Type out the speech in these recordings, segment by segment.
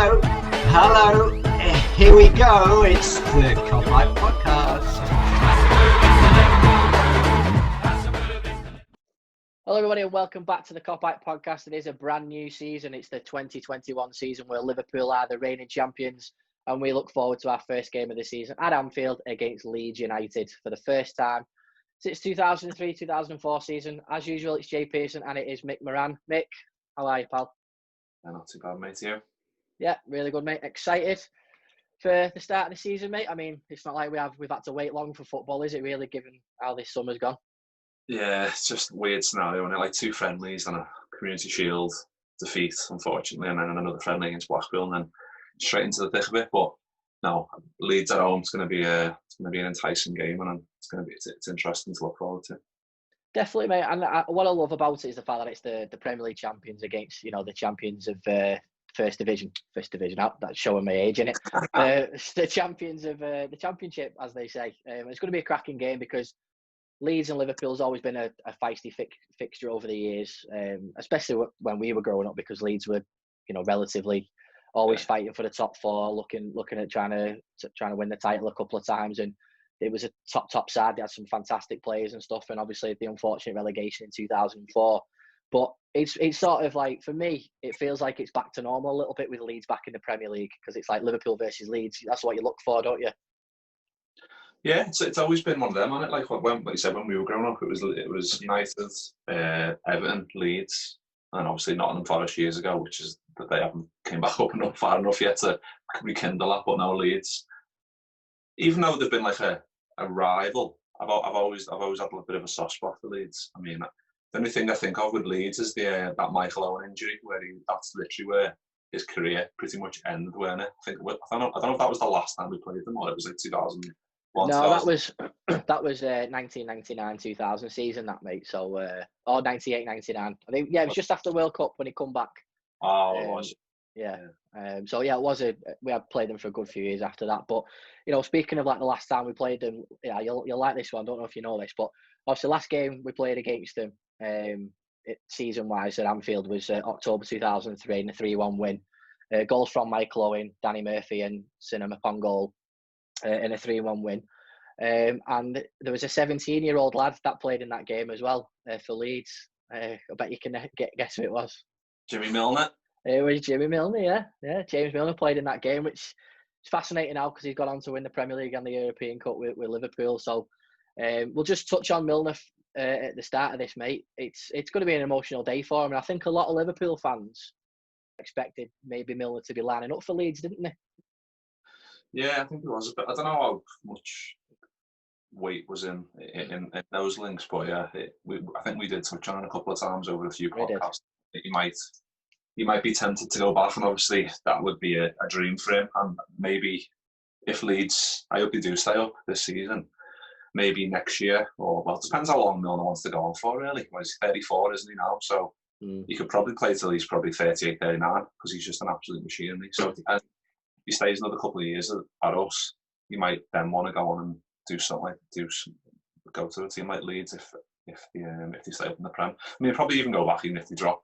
Hello, hello, here we go, it's the Kopite Podcast. Hello everybody and welcome back to the Kopite Podcast. It is a brand new season, it's the 2021 season where Liverpool are the reigning champions and we look forward to our first game of the season at Anfield against Leeds United for the first time since 2003-2004 season. As usual, it's Jay Pearson and it is Mick Moran. Mick, how are you, pal? Not too bad, mate. You? Yeah, really good, mate. Excited for the start of the season, mate. I mean, it's not like we've had to wait long for football, is it really, given how this summer's gone? Yeah, it's just a weird scenario, and like two friendlies and a Community Shield defeat, unfortunately, and then another friendly against Blackpool, and then straight into the thick of it. But no, Leeds at home. It's going to be an enticing game, and it's interesting to look forward to. Definitely, mate. And what I love about it is the fact that it's the Premier League champions against, the champions of First Division. That's showing my age, isn't it? The champions of the Championship, as they say. It's going to be a cracking game because Leeds and Liverpool's always been a feisty fixture over the years, especially when we were growing up, because Leeds were, relatively always fighting for the top four, looking at trying to win the title a couple of times, and it was a top side. They had some fantastic players and stuff, and obviously the unfortunate relegation in 2004. But it's sort of like, for me, it feels like it's back to normal a little bit with Leeds back in the Premier League, because it's like Liverpool versus Leeds. That's what you look for, don't you? Yeah, it's always been one of them, hasn't it? Like you said, when we were growing up, it was United, Everton, Leeds, and obviously Nottingham Forest years ago, which is that they haven't came back up enough far enough yet to rekindle that. But now Leeds, even though they've been like a rival, I've always had a bit of a soft spot for Leeds. I mean, the only thing I think of with Leeds is that Michael Owen injury, where that's literally where his career pretty much ended, wasn't it? I don't know if that was the last time we played them, or it was like 2001. No, that was 1999-2000 season, that, mate. So, or 98-99. I think, yeah, it was just after World Cup when he come back. Oh, it was. Yeah. So yeah, we had played them for a good few years after that. But speaking of like the last time we played them, yeah, you'll like this one. I don't know if you know this, but obviously last game we played against them, season wise at Anfield, was October 2003 in a 3-1 win. Goals from Michael Owen, Danny Murphy, and Sinema upon goal in a 3-1 win. And there was a 17-year-old lad that played in that game as well for Leeds. I bet you can guess who it was. Jimmy Milner. It was Jimmy Milner, yeah. James Milner played in that game, which is fascinating now because he's gone on to win the Premier League and the European Cup with Liverpool. So we'll just touch on Milner at the start of this, mate. It's going to be an emotional day for him, and I think a lot of Liverpool fans expected maybe Milner to be lining up for Leeds, didn't they? Yeah, I think it was a bit. I don't know how much weight was in those links, but yeah, I think we did touch on it a couple of times over a few podcasts. He might be tempted to go back, and obviously that would be a dream for him. And maybe if Leeds, I hope they do stay up this season, maybe next year, or well, it depends how long Milner wants to go on for, really. Well, he's 34, isn't he now? So he could probably play till he's probably 38, 39, because he's just an absolute machine, isn't he? So it depends. If he stays another couple of years at us, he might then want to go on and do something go to a team like Leeds if they stay up in the Prem. I mean, he'd probably even go back even if they drop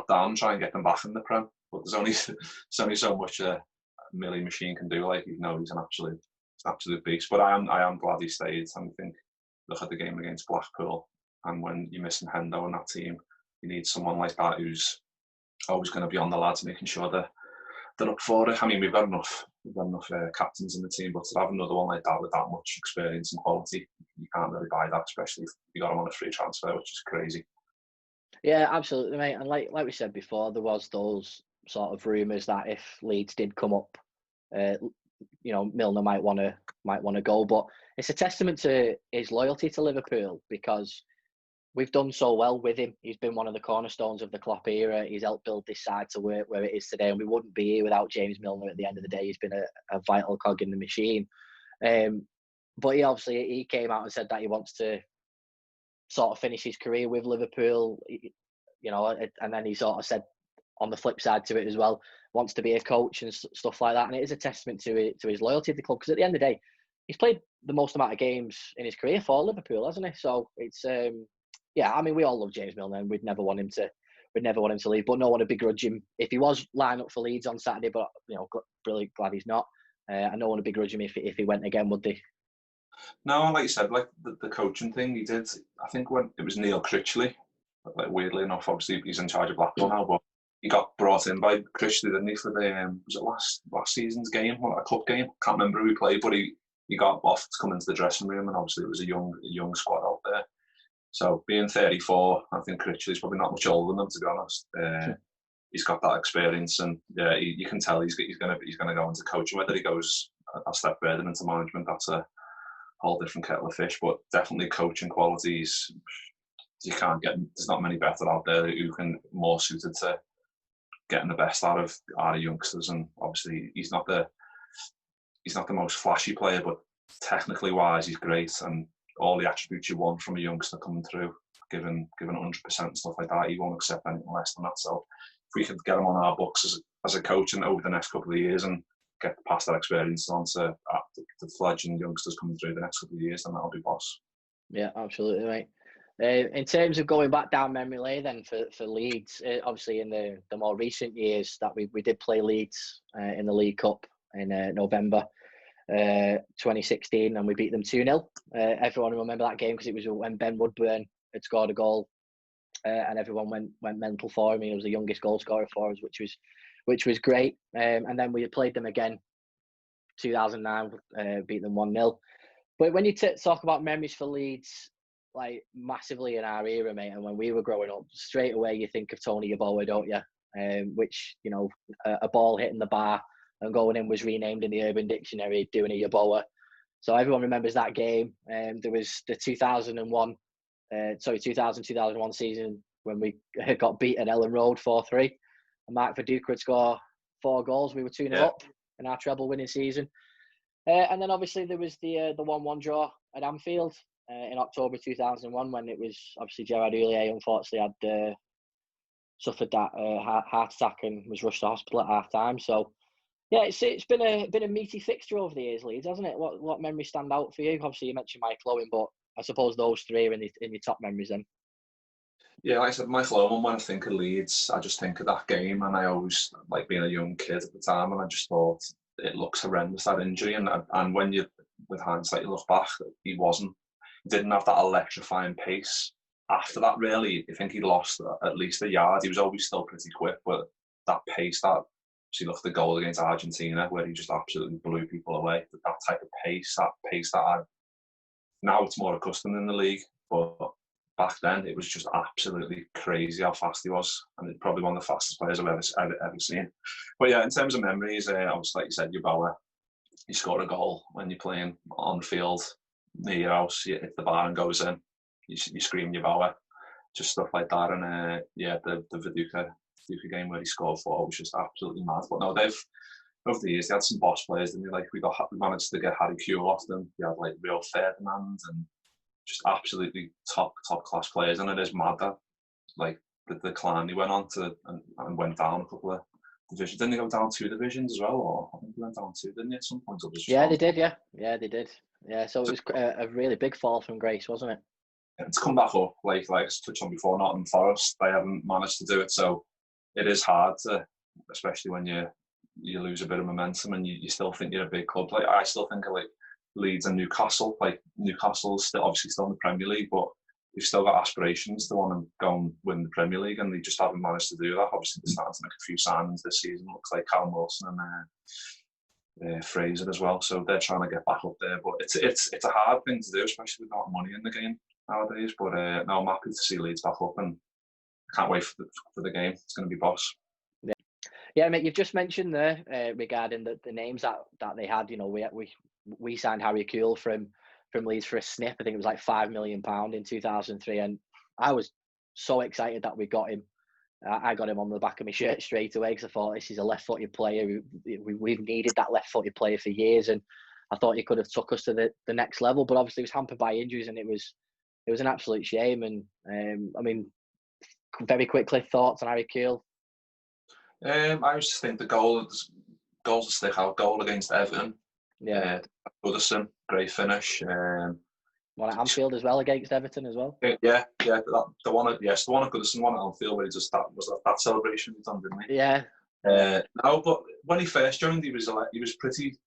down and try and get them back in the Prem. But there's only so much a Millie machine can do. Like, he's an absolute beast. But I am glad he stayed. And I think, look at the game against Blackpool, and when you're missing Hendo in that team, you need someone like that who's always going to be on the lads, making sure they're up for it. I mean, we've got enough captains in the team, but to have another one like that with that much experience and quality, you can't really buy that, especially if you got him on a free transfer, which is crazy. Yeah, absolutely, mate. And like we said before, there was those sort of rumours that if Leeds did come up, Milner might want to go. But it's a testament to his loyalty to Liverpool, because we've done so well with him. He's been one of the cornerstones of the Klopp era. He's helped build this side to where it is today, and we wouldn't be here without James Milner. At the end of the day, he's been a vital cog in the machine. But he came out and said that he wants to sort of finish his career with Liverpool, and then he sort of said on the flip side to it as well, wants to be a coach and stuff like that. And it is a testament to his loyalty to the club, because at the end of the day, he's played the most amount of games in his career for Liverpool, hasn't he? So it's, I mean, we all love James Milner, and we'd never want him to we'd never want him to leave, but no one would begrudge him if he was lined up for Leeds on Saturday. But brilliant, glad he's not. And no one would begrudge him if he went again, would they? No, like you said, like the coaching thing he did. I think when it was Neil Critchley, like weirdly enough, obviously he's in charge of Blackpool now, but he got brought in by Critchley, didn't he, for the was it last season's game, a cup game? Can't remember who he played, but he got off to come into the dressing room, and obviously it was a young squad out there. So being 34, I think Critchley's probably not much older than them, to be honest. He's got that experience, and yeah, you can tell he's going to go into coaching. Whether he goes a step further into management, that's a whole different kettle of fish. But definitely coaching qualities, you can't get. There's not many better out there who can more suited to getting the best out of our youngsters. And obviously, he's not the most flashy player, but technically wise, he's great, and all the attributes you want from a youngster coming through, given 100% and stuff like that. He won't accept anything less than that. So if we could get him on our books as a coach and over the next couple of years and get past that experience on to the fledgling youngsters coming through the next couple of years, then that'll be boss. Yeah, absolutely, mate. In terms of going back down memory lane then for Leeds, obviously in the more recent years that we did play Leeds in the League Cup in November 2016, and we beat them 2-0. Everyone will remember that game because it was when Ben Woodburn had scored a goal, and everyone went mental for him. He was the youngest goal scorer for us, which was great. And then we played them again 2009, beat them 1-0. But when you talk about memories for Leeds, like massively in our era, mate, and when we were growing up, straight away you think of Tony Yeboah, don't you? Which, a ball hitting the bar and going in was renamed in the Urban Dictionary doing a Yeboah. So everyone remembers that game. There was the 2000-2001 season when we got beat at Ellen Road 4-3. And Mark Viduka would score 4 goals. We were 2-0 up in our treble winning season. And then obviously there was the 1-1 draw at Anfield in October 2001, when it was obviously Gerard Houllier unfortunately had suffered that heart attack and was rushed to hospital at half time. So yeah, it's been a meaty fixture over the years, Leeds, hasn't it? What memories stand out for you? Obviously you mentioned Michael Owen, but I suppose those 3 are in your top memories then. Yeah, like I said, Michael Owen, when I think of Leeds, I just think of that game, and I always, like being a young kid at the time, and I just thought it looks horrendous, that injury, and when you, with hindsight, you look back, he didn't have that electrifying pace. After that, really, I think he lost at least a yard. He was always still pretty quick, but that pace, you look at the goal against Argentina, where he just absolutely blew people away. That type of pace, now it's more accustomed in the league, but back then it was just absolutely crazy how fast he was, and it's probably one of the fastest players I've ever seen. But yeah, in terms of memories, obviously, like you said, Yeboah, you score a goal when you're playing on the field near your house, you hit the bar and goes in, you scream Yeboah, just stuff like that. And the Viduka game where he scored 4 was just absolutely mad. But no, over the years they had some boss players, didn't they? Like we managed to get Harry Kewell off them. We had like Rio Ferdinand and just absolutely top class players. And it is mad that like the decline he went on to and went down a couple of divisions. Didn't they go down 2 divisions as well? Or I think they went down 2, didn't they, at some point? Yeah, they did. Yeah, they did. Yeah, so it was a really big fall from grace, wasn't it? And to come back up, like I touched on before, Nottingham Forest, they haven't managed to do it. So it is hard to, especially when you lose a bit of momentum and you still think you're a big club. Like I still think of like Leeds and Newcastle. Like Newcastle's still in the Premier League, but they've still got aspirations to want to go and win the Premier League, and they just haven't managed to do that. Obviously, they're starting to make a few signings this season. Looks like Callum Wilson and Fraser as well. So they're trying to get back up there, but it's a hard thing to do, especially with not money in the game nowadays. But no, I'm happy to see Leeds back up, and can't wait for the game. It's going to be boss. Yeah, mate. You've just mentioned there regarding the names that they had. We signed Harry Kewell from Leeds for a snip. I think it was like £5 million in 2003, and I was so excited that we got him. I got him on the back of my shirt straight away because I thought this is a left-footed player. We've needed that left-footed player for years, and I thought he could have took us to the next level. But obviously, he was hampered by injuries, and it was an absolute shame. And I mean, very quickly, thoughts on Harry Kewell? I just think the goals that stick out. Goal against Everton. Yeah. Goodison, great finish. One at Anfield as well against Everton as well. The one at Goodison, one at Anfield, where he just that celebration he done, didn't he? Yeah. No, but when he first joined, he was pretty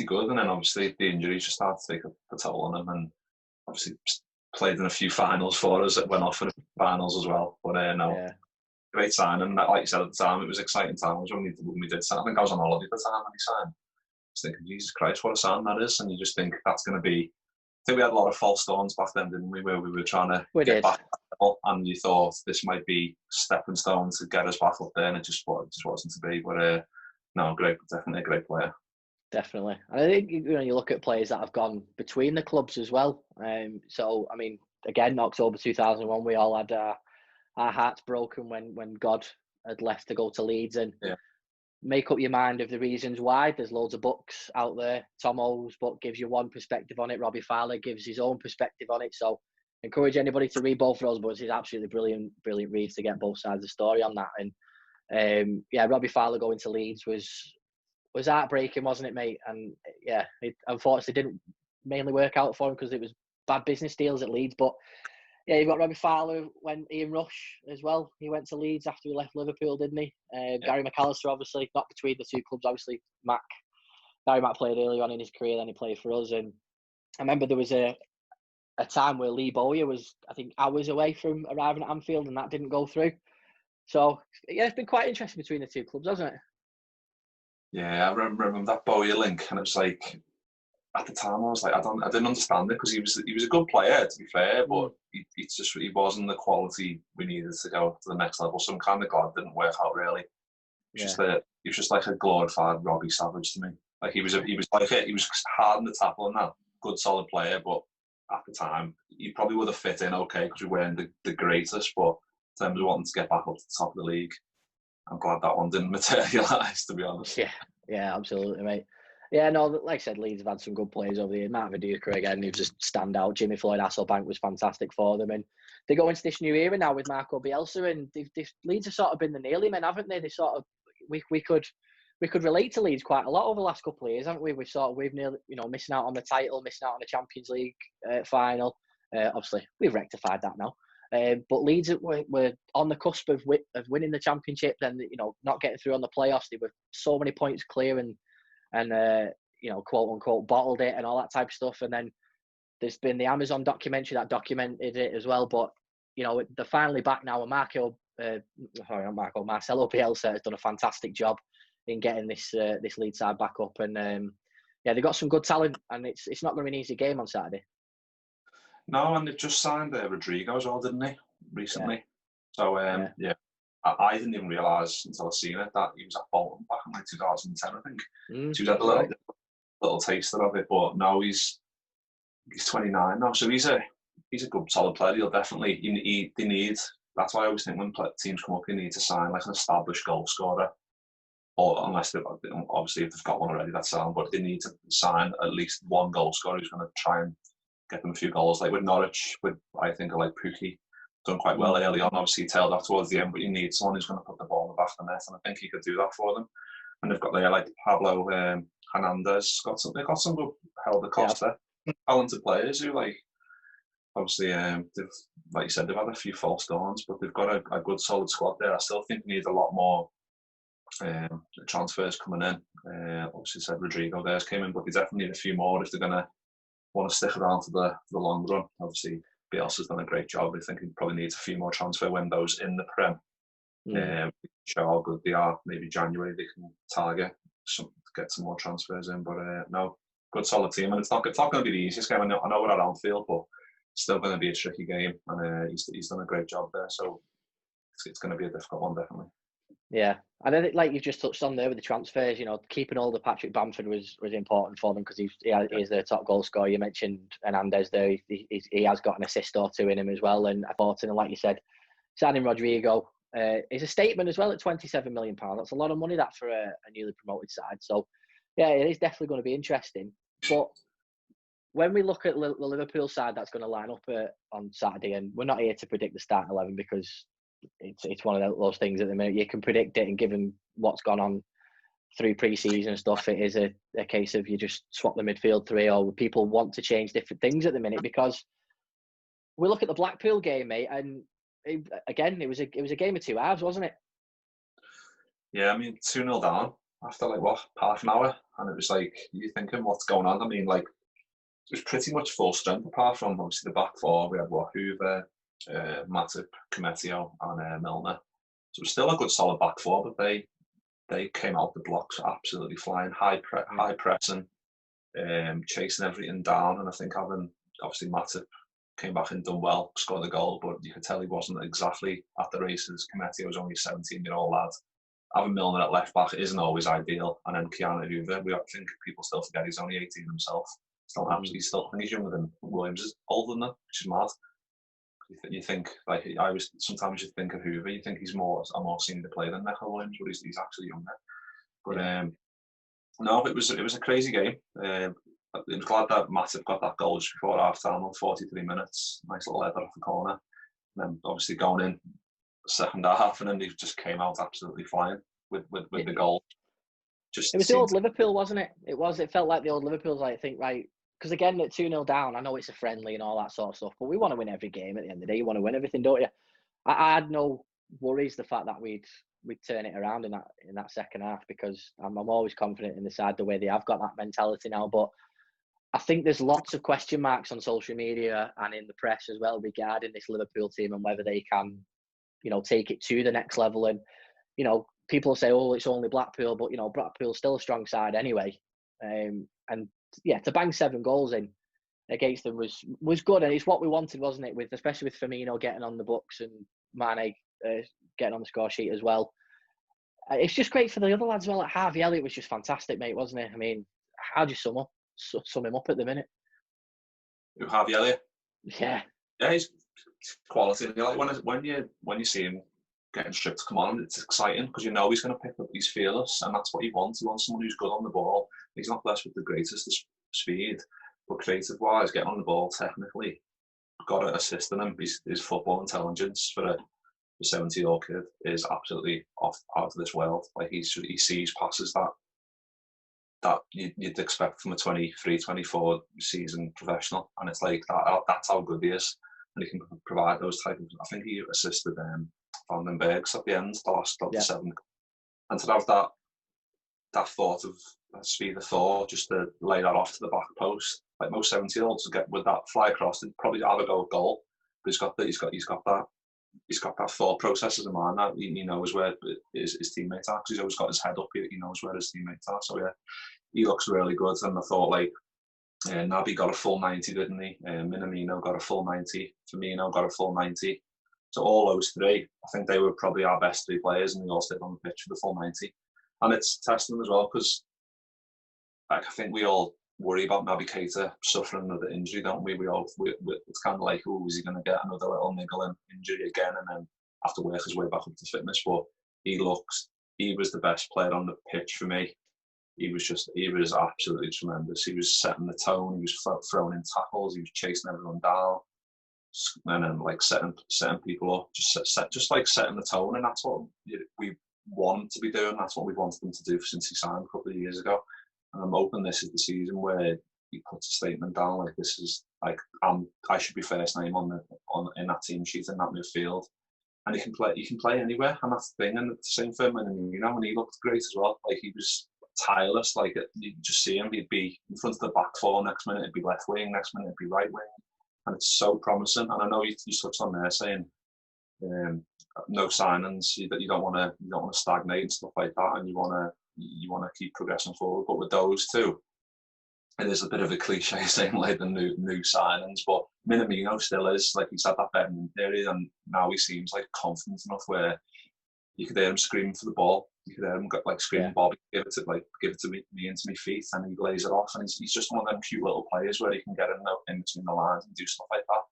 good, and then obviously the injuries just started to take a toll on him, and obviously played in a few finals for us. It went off in the finals as well, but great signing. Like you said at the time, it was exciting times when we did sign. I think I was on holiday at the time when he signed. I was thinking, Jesus Christ, what a sign that is! And you just think that's going to be. I think we had a lot of false dawns back then, didn't we? Where we were trying to get back, and you thought this might be stepping stone to get us back up there, and it just wasn't to be. But no, definitely a great player. Definitely, and I think you look at players that have gone between the clubs as well. So I mean, again, October 2001, we all had our hearts broken when God had left to go to Leeds, and make up your mind of the reasons why. There's loads of books out there. Tom O's book gives you one perspective on it. Robbie Fowler gives his own perspective on it. So encourage anybody to read both of those books. It's absolutely brilliant reads to get both sides of the story on that. And Robbie Fowler going to Leeds was heartbreaking, wasn't it, mate? And it unfortunately didn't mainly work out for him because it was bad business deals at Leeds. But you've got Robbie Fowler, Ian Rush as well. He went to Leeds after he left Liverpool, didn't he? Gary McAllister, obviously, not between the two clubs, obviously. Gary Mack played early on in his career, then he played for us. And I remember there was a time where Lee Bowyer was, I think, hours away from arriving at Anfield, and that didn't go through. So, it's been quite interesting between the two clubs, hasn't it? Yeah, I remember that Bowyer link, and it was like, at the time, I was like, I didn't understand it because he was a good player, to be fair, but he wasn't the quality we needed to go to the next level. So I'm kind of glad it didn't work out really. He was just like a glorified Robbie Savage to me. Like he was hard in the tackle and that, good solid player, but at the time he probably would have fit in okay because we weren't the greatest. But in terms of wanting to get back up to the top of the league, I'm glad that one didn't materialise, to be honest. Yeah, absolutely, mate. Yeah, no, like I said, Leeds have had some good players over the years. Matt Viduka again, who just stand out. Jimmy Floyd Hasselbank was fantastic for them. And they go into this new era now with Marco Bielsa, and Leeds have sort of been the nearly men, haven't they? They sort of, we could relate to Leeds quite a lot over the last couple of years, haven't we? We've nearly, missing out on the title, missing out on the Champions League final. Obviously, we've rectified that now. But Leeds were on the cusp of winning the Championship, then not getting through on the playoffs. They were so many points clear and quote unquote bottled it and all that type of stuff. And then there's been the Amazon documentary that documented it as well. But they're finally back now. And Marcelo Bielsa has done a fantastic job in getting this Leeds side back up. And they've got some good talent, and it's not going to be an easy game on Saturday. No, and they've just signed Rodrigo as well, didn't they, recently? So I didn't even realise until I seen it that he was at Bolton back in 2010, I think. So he's had a little taster of it, but now he's 29 now, so he's a good solid player. He'll definitely they need. That's why I always think when teams come up, you need to sign like an established goal scorer, or unless obviously if they've got one already, that's fine. But they need to sign at least one goal scorer who's going to try and get them a few goals. Like with Norwich, I think like Pukki. Done quite well early on, obviously he tailed off towards the end, but you need someone who's going to put the ball in the back of the net, and I think he could do that for them. And they've got like Pablo Hernandez, they've got some good Helder Costa, talented players who obviously they've, like you said, they've had a few false dawns, but they've got a good solid squad there. I still think they need a lot more transfers coming in. Obviously said Rodrigo there's came in, but they definitely need a few more if they're going to want to stick around for the long run. Obviously Bielsa's done a great job. I think he probably needs a few more transfer windows in the Prem. Show how good they are. Maybe January they can target get some more transfers in. But no, good solid team, and it's not going to be the easiest game. I know we're at Anfield, but it's still going to be a tricky game, and he's done a great job there. So it's going to be a difficult one, definitely. Yeah, and I think like you've just touched on there with the transfers, keeping hold of Patrick Bamford was important for them because he is their top goal scorer. You mentioned Hernandez there; he has got an assist or two in him as well. And I thought, and like you said, signing Rodrigo is a statement as well at £27 million. That's a lot of money that for a newly promoted side. So yeah, it is definitely going to be interesting. But when we look at the Liverpool side that's going to line up on Saturday, and we're not here to predict the starting 11 because it's one of those things at the minute. You can predict it, and given what's gone on through pre-season stuff, it is a case of you just swap the midfield three, or people want to change different things at the minute, because we look at the Blackpool game, mate, and it was a game of two halves, wasn't it? Yeah, I mean, 2-0 down after like what, half an hour, and it was like, you're thinking, what's going on? I mean, like, it was pretty much full strength apart from obviously the back four. We had Hoover, Matip, Kometio, and Milner. So it was still a good solid back four, but they came out the blocks absolutely flying, high pressing, chasing everything down, and I think having obviously Matip came back and done well, scored a goal, but you could tell he wasn't exactly at the races. Kometio was only a 17-year-old lad. Having Milner at left back isn't always ideal, and then Keanu Hoover, I think people still forget he's only 18 himself. I think he's younger than Williams, is older than that, which is mad. You think, like, sometimes you think of Hoover, you think he's a more senior player than Neco Williams, but he's actually younger. But no, it was a crazy game. I was glad that Matip got that goal just before half time on 43 minutes. Nice little header off the corner. And then obviously going in the second half, and then he just came out absolutely flying with the goal. It was the old Liverpool, wasn't it? It felt like the old Liverpool. I think, right, because again, at 2-0 down, I know it's a friendly and all that sort of stuff, but we want to win every game at the end of the day. You want to win everything, don't you? I had no worries the fact that we'd turn it around in that second half, because I'm always confident in the side the way they have got that mentality now. But I think there's lots of question marks on social media and in the press as well regarding this Liverpool team and whether they can, take it to the next level. And, people say, oh, it's only Blackpool, but, Blackpool's still a strong side anyway. And yeah, to bang 7 goals in against them was good, and it's what we wanted, wasn't it? Especially with Firmino getting on the books and Mane getting on the score sheet as well. It's just great for the other lads as well. Like Harvey Elliott was just fantastic, mate, wasn't it? I mean, how do you sum him up at the minute? Who, Harvey Elliott? Yeah, he's quality. Like when you see him getting stripped to come on, it's exciting because he's going to pick up. He's fearless, and that's what he wants. He wants someone who's good on the ball. He's not blessed with the greatest speed, but creative-wise, getting on the ball technically, got to assist in him. His football intelligence for a 70-year-old kid is absolutely out of this world. Like he sees passes that you'd expect from a 23, 24 season professional, and it's like that's how good he is, and he can provide those type of. I think he assisted Van den Bergs at the end, the last 7, and to have that thought of speed of thought, just to lay that off to the back post, like most 70-year-olds to get with that fly across, and probably have a go at goal, but he's got that thought process as a man that he knows where his teammates are, because he's always got his head up. He knows where his teammates are. So yeah, he looks really good. And I thought, like, Naby got a full 90, didn't he? Minamino got a full 90. Firmino got a full 90. So all those three, I think they were probably our best 3 players, and they all stayed on the pitch for the full 90. And it's testament as well, because like I think we all worry about Naby Keita suffering another injury, don't we? It's kind of like, oh, is he going to get another little niggling injury again and then have to work his way back up to fitness? But he was the best player on the pitch for me. He was absolutely tremendous. He was setting the tone. He was throwing in tackles. He was chasing everyone down, and then like setting people up, just like setting the tone. And that's what we want him to be doing. That's what we wanted him to do since he signed a couple of years ago. And I'm hoping this is the season where he puts a statement down like, this is like, I should be first name in that team sheet, in that midfield. And he can play anywhere, and that's the thing. And it's the same for him, and he looked great as well. Like, he was tireless. Like, you just see him, he'd be in front of the back four, next minute it'd be left wing, next minute it'd be right wing, and it's so promising. And I know you touched on there saying no signings, that you don't want to stagnate and stuff like that, and you want to keep progressing forward. But with those two, it is a bit of a cliche saying like the new signings, but Minamino still is, like, he's had that betting period, and now he seems like confident enough where you could hear him screaming for the ball. You could hear him screaming, "Bobby, give it to me into my feet," and he lays it off. And he's just one of them cute little players where he can get in between the lines and do stuff like that.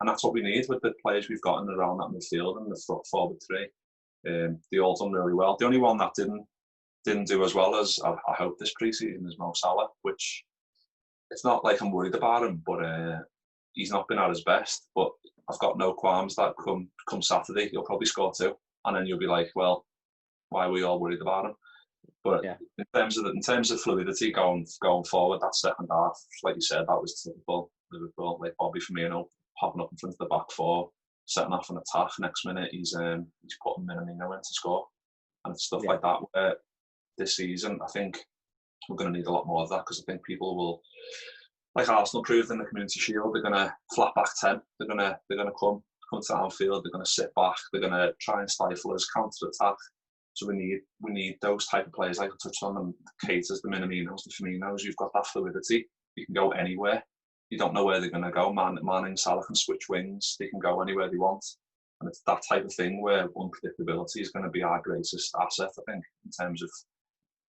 And that's what we need with the players we've got in around that midfield and the forward 3. They all done really well. The only one that didn't do as well as I hope this pre-season is Mo Salah, which it's not like I'm worried about him, but he's not been at his best. But I've got no qualms that come Saturday he'll probably score 2, and then you'll be like, well, why are we all worried about him? But in terms of fluidity going forward, that second half, like you said, that was typical Liverpool. Like Bobby Firmino popping up in front of the back four, setting off an attack. Next minute, he's putting Minamino in to score, and stuff like that. Where this season, I think we're going to need a lot more of that, because I think people will, like Arsenal proved in the Community Shield, they're going to flat back 10. They're going to come to Anfield. They're going to sit back. They're going to try and stifle us, counter attack. So we need those type of players, like I touched on them, the Keiters, the Minaminos, the Firminos. You've got that fluidity. You can go anywhere. You don't know where they're going to go. Man and Salah can switch wings. They can go anywhere they want. And it's that type of thing where unpredictability is going to be our greatest asset, I think, in terms of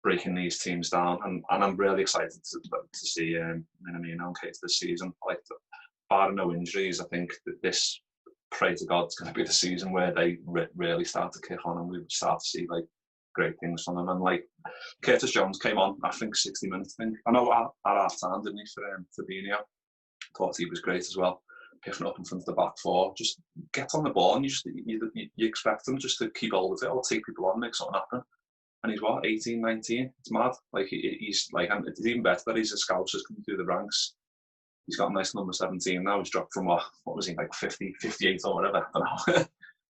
breaking these teams down. And I'm really excited to see Minamino and Keita this season. Like, barring no injuries, I think that this, pray to God, it's going to be the season where they really start to kick on, and we start to see like great things from them. And like Curtis Jones came on, I think 60 minutes. I know at half time, didn't he, for Fabinho? Thought he was great as well, picking up in front of the back four. Just get on the ball, and you expect him just to keep hold of it, or take people on, make something happen. And he's 18, 19. It's mad. Like he's like, and it's even better that he's a scout just coming through the ranks. He's got a nice number 17 now. He's dropped from what was he, like 50, 58 or whatever, I don't know.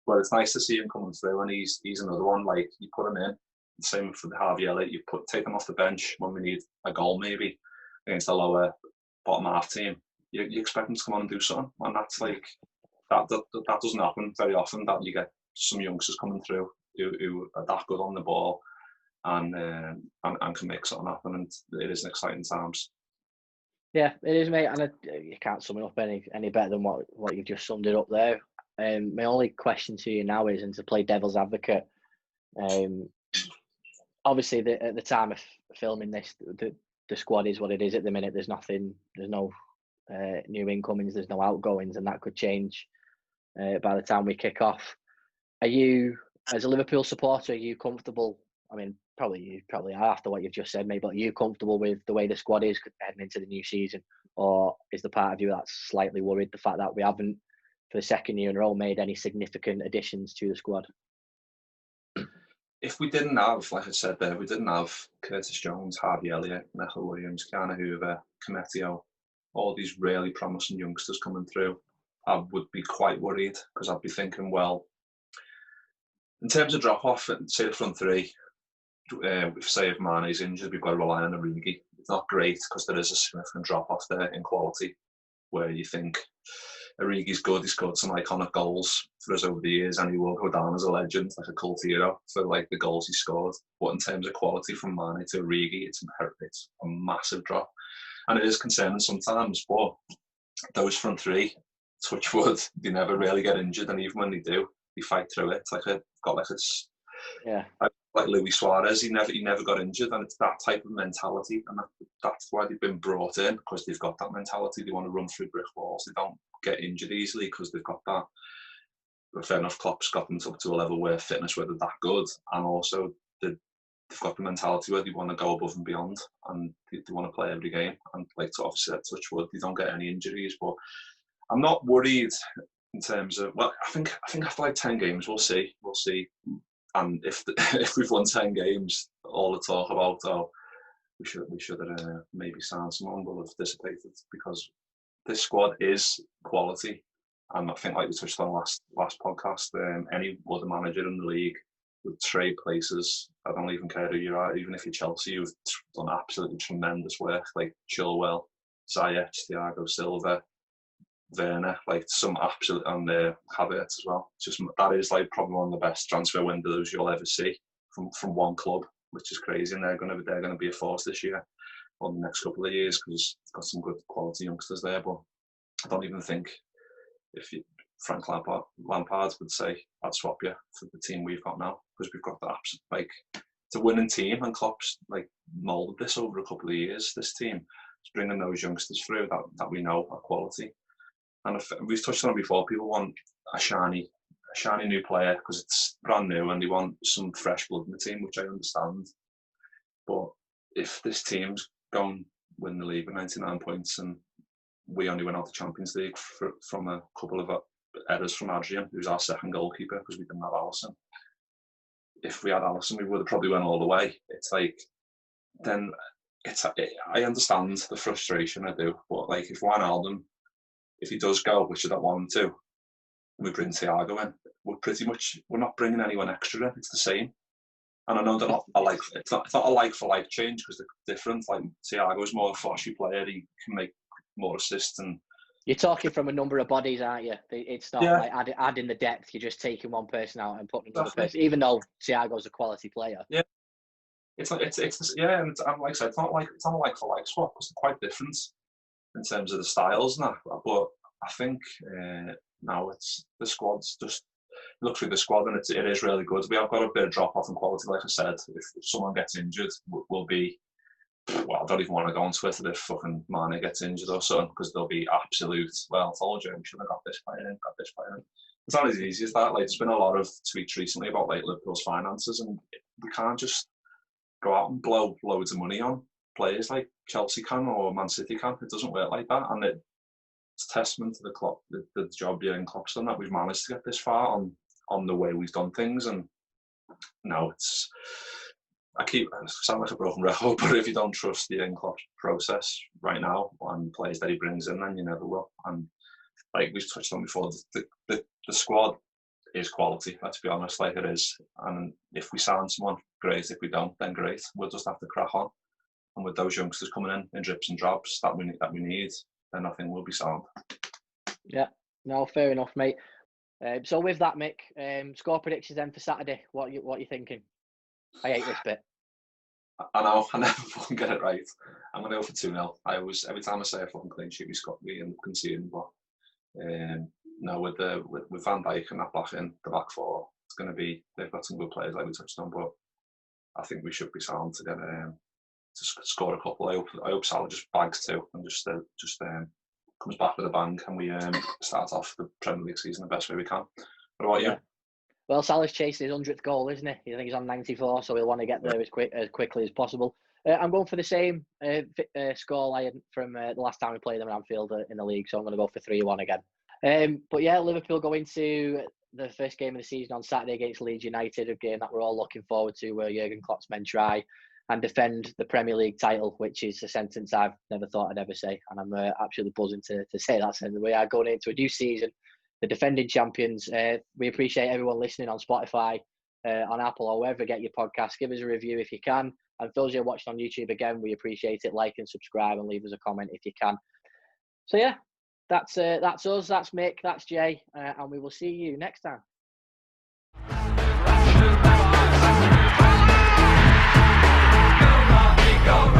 But it's nice to see him coming through, and he's another one. Like, you put him in. Same for the Harvey Elliott. You take him off the bench when we need a goal, maybe against a lower bottom half team. You expect him to come on and do something, and that's like that doesn't happen very often. That you get some youngsters coming through who are that good on the ball and can make something happen. And it is an exciting times. Yeah, it is, mate, and you can't sum it up any better than what you've just summed it up there. My only question to you now is, and to play devil's advocate, obviously at the time of filming this, the squad is what it is at the minute. There's no new incomings, there's no outgoings, and that could change by the time we kick off. Are you, as a Liverpool supporter, are you comfortable? I mean, you probably are after what you've just said, mate, but are you comfortable with the way the squad is heading into the new season? Or is the part of you that's slightly worried the fact that we haven't, for the second year in a row, made any significant additions to the squad? If we didn't have, like I said there, we didn't have Curtis Jones, Harvey Elliott, Neil Williams, Keanu Hoover, Cometio, all these really promising youngsters coming through, I would be quite worried, because I'd be thinking, well, in terms of drop-off, say the front three, if Mane's injured, we've got to rely on Origi. It's not great, because there is a significant drop-off there in quality, where you think Origi's good, he's scored some iconic goals for us over the years, and he will go down as a legend, like a cult hero, for like the goals he scored. But in terms of quality from Mane to Origi, it's a massive drop. And it is concerning sometimes, but those front three, touch wood, they never really get injured, and even when they do, they fight through it. It's like Luis Suarez, he never got injured, and it's that type of mentality, and that's why they've been brought in, because they've got that mentality. They want to run through brick walls. They don't get injured easily because they've got that. But fair enough, Klopp's got them up to a level where fitness, where they're that good, and also they've got the mentality where they want to go above and beyond, and they want to play every game. And like, to obviously touch wood, they don't get any injuries. But I'm not worried in terms of, well, I think after like 10 games, we'll see. And if we've won 10 games, all the talk about, we should have maybe signed someone, will have dissipated, because this squad is quality. And I think, like we touched on last podcast, any other manager in the league would trade places. I don't even care who you are. Even if you're Chelsea, you've done absolutely tremendous work, like Chilwell, Ziyech, Thiago Silva, Werner, like some absolute, and Havertz as well. That is like probably one of the best transfer windows you'll ever see from one club, which is crazy. And they're going to be a force this year, or the next couple of years, because it's got some good quality youngsters there. But I don't even think Frank Lampard would say, I'd swap you for the team we've got now, because we've got that absolute, like, it's a winning team, and Klopp's like moulded this over a couple of years. This team is bringing those youngsters through that we know are quality. And we've touched on it before, people want a shiny new player because it's brand new, and they want some fresh blood in the team, which I understand. But if this team's going to win the league with 99 points, and we only went out the Champions League from a couple of errors from Adrian, who's our second goalkeeper, because we didn't have Alisson, if we had Alisson, we would have probably went all the way. It's like, then I understand the frustration, I do, but like if Wijnaldum, if he does go, which I don't want him to, and we bring Thiago in, we're not bringing anyone extra in. It's the same. And I know they're not it's not a like for like change because they're different. Like Thiago is more a flashy player; he can make more assists. And you're talking from a number of bodies, aren't you? It's not like adding the depth. You're just taking one person out and putting another person. Even though Thiago's a quality player. Yeah, and like I said, it's not a like for like swap because they're quite different in terms of the styles and that. But I think now it's the squad's just. Look through the squad and it is really good. We have got a bit of drop off in quality, like I said. If someone gets injured, we'll be. Well, I don't even want to go on Twitter if fucking Mane gets injured or something because they'll be absolute. Well, I told you we should have got this player in, got this player in. It's not as easy as that. Like, there's been a lot of tweets recently about like Liverpool's finances, and we can't just go out and blow loads of money on players like Chelsea can or Man City can. It doesn't work like that, and it's a testament to the job Jurgen Klopp's done that we've managed to get this far on the way we've done things. And now I sound like a broken record, but if you don't trust the Jurgen Klopp's process right now and players that he brings in, then you never will. And like we've touched on before, the squad is quality. Let's be honest, like it is. And if we sign someone, great. If we don't, then great. We'll just have to crack on. And with those youngsters coming in drips and drabs that we need, then I think we'll be sound. Yeah, no, fair enough, mate. So with that, Mick, score predictions then for Saturday. What are you thinking? I hate this bit. I know, I never fucking get it right. I'm going to go for 2-0. Every time I say a fucking clean sheet, we end up conceding. But no, with Van Dijk and that the back four, it's going to be. They've got some good players like we touched on, but I think we should be sound to get to score a couple. I hope Salah just bags two and just comes back with a bang, and we start off the Premier League season the best way we can. What about you? Well, Salah's chasing his 100th goal, isn't he? I think he's on 94, so he'll want to get there as quickly as possible. I'm going for the same scoreline from the last time we played them at Anfield in the league, so I'm going to go for 3-1 again. But yeah, Liverpool go into the first game of the season on Saturday against Leeds United, a game that we're all looking forward to, where Jurgen Klopp's men try and defend the Premier League title, which is a sentence I've never thought I'd ever say, and I'm absolutely buzzing to say that sentence. We are going into a new season, the defending champions. We appreciate everyone listening on Spotify, on Apple, or wherever you get your podcast. Give us a review if you can. And for those who are watching on YouTube, again, we appreciate it. Like and subscribe and leave us a comment if you can. So yeah, that's us, that's Mick, that's Jay, and we will see you next time. Go